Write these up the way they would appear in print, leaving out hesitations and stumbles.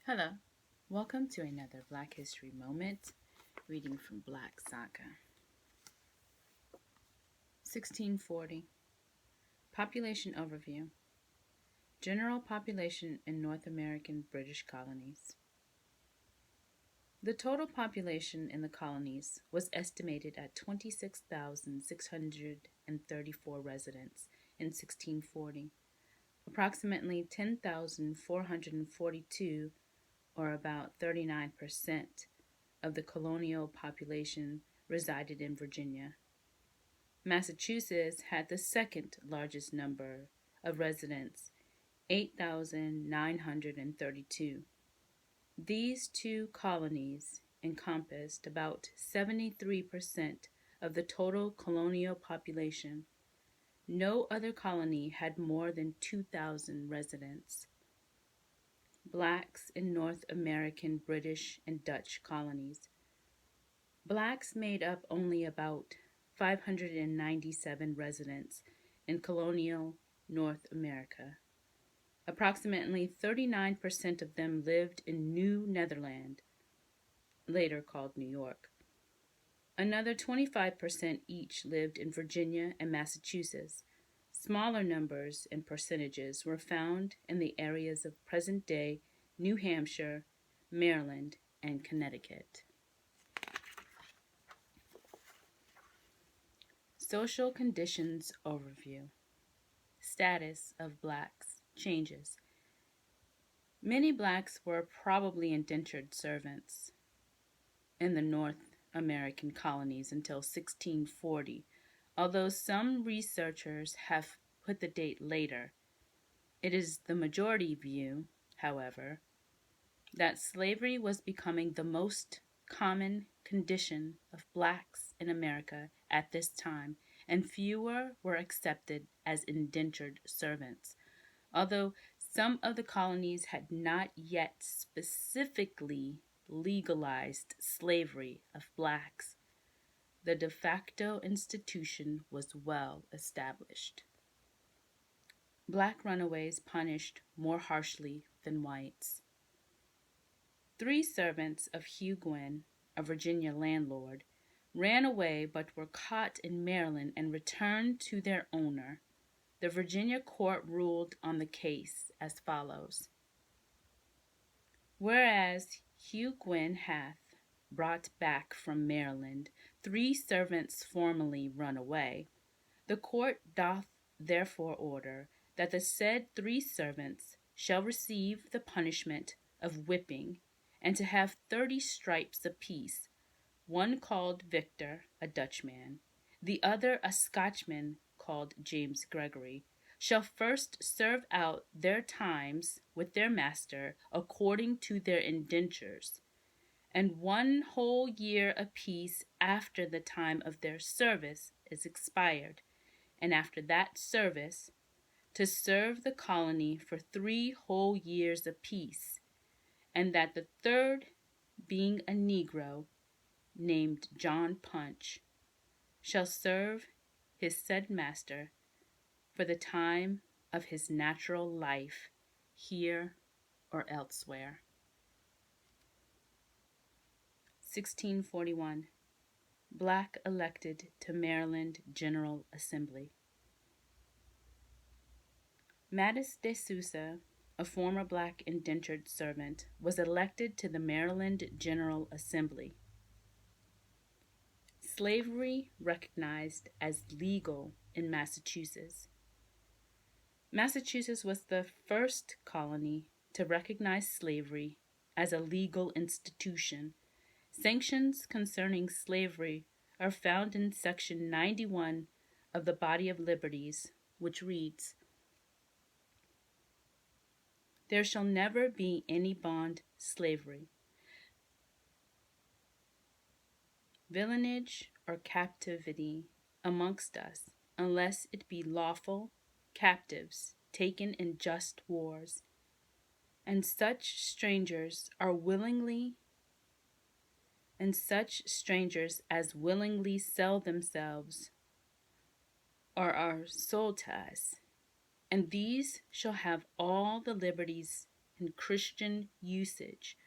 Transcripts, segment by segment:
Hello, welcome to another Black History Moment, reading from Black Saga. 1640. Population Overview. General population in North American British colonies. The total population in the colonies was estimated at 26,634 residents in 1640, approximately 10,442, or about 39%, of the colonial population resided in Virginia. Massachusetts had the second largest number of residents, 8,932. These two colonies encompassed about 73% of the total colonial population. No other colony had more than 2,000 residents. Blacks in North American British and Dutch colonies. Blacks made up only about 597 residents in colonial North America. Approximately 39% of them lived in New Netherland, later called New York. Another 25% each lived in Virginia and Massachusetts. Smaller numbers and percentages were found in the areas of present-day New Hampshire, Maryland, and Connecticut. Social Conditions Overview. Status of blacks changes. Many blacks were probably indentured servants in the North American colonies until 1640, although some researchers have put the date later. It is the majority view, however, that slavery was becoming the most common condition of blacks in America at this time, and fewer were accepted as indentured servants. Although some of the colonies had not yet specifically legalized slavery of blacks, the de facto institution was well established. Black runaways punished more harshly than whites. 3 servants of Hugh Gwynn, a Virginia landlord, ran away but were caught in Maryland and returned to their owner. The Virginia court ruled on the case as follows. Whereas Hugh Gwynn hath brought back from Maryland 3 servants formerly run away, the court doth therefore order that the said 3 servants shall receive the punishment of whipping, and to have 30 stripes apiece, one called Victor, a Dutchman, the other a Scotchman called James Gregory, shall first serve out their times with their master according to their indentures, and 1 whole year apiece after the time of their service is expired, and after that service, to serve the colony for 3 whole years apiece, and that the third, being a Negro named John Punch, shall serve his said master for the time of his natural life, here or elsewhere. 1641. Black elected to Maryland General Assembly. Mattis de Souza, a former black indentured servant, was elected to the Maryland General Assembly. Slavery recognized as legal in Massachusetts. Massachusetts was the first colony to recognize slavery as a legal institution. Sanctions concerning slavery are found in Section 91 of the Body of Liberties, which reads, "There shall never be any bond slavery, villanage, or captivity amongst us, unless it be lawful captives taken in just wars, and such strangers as willingly sell themselves or are sold to us, and these shall have all the liberties and Christian usage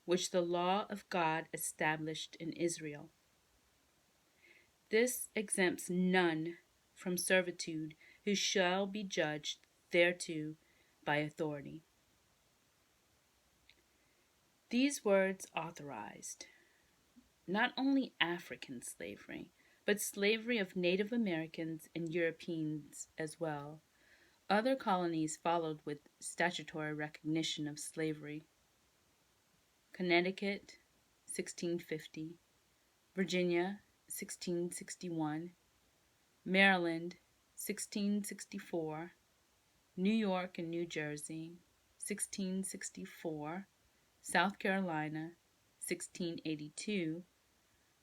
which the law of God established in Israel. This exempts none from servitude who shall be judged thereto by authority. These words authorized not only African slavery, but slavery of Native Americans and Europeans as well. Other colonies followed with statutory recognition of slavery. Connecticut, 1650, Virginia, 1661, Maryland, 1664, New York and New Jersey, 1664, South Carolina, 1682,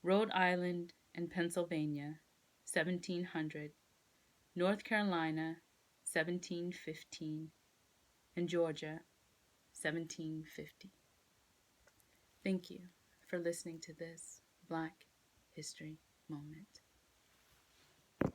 Rhode Island and Pennsylvania, 1700, North Carolina, 1715, and Georgia, 1750. Thank you for listening to this Black History Moment.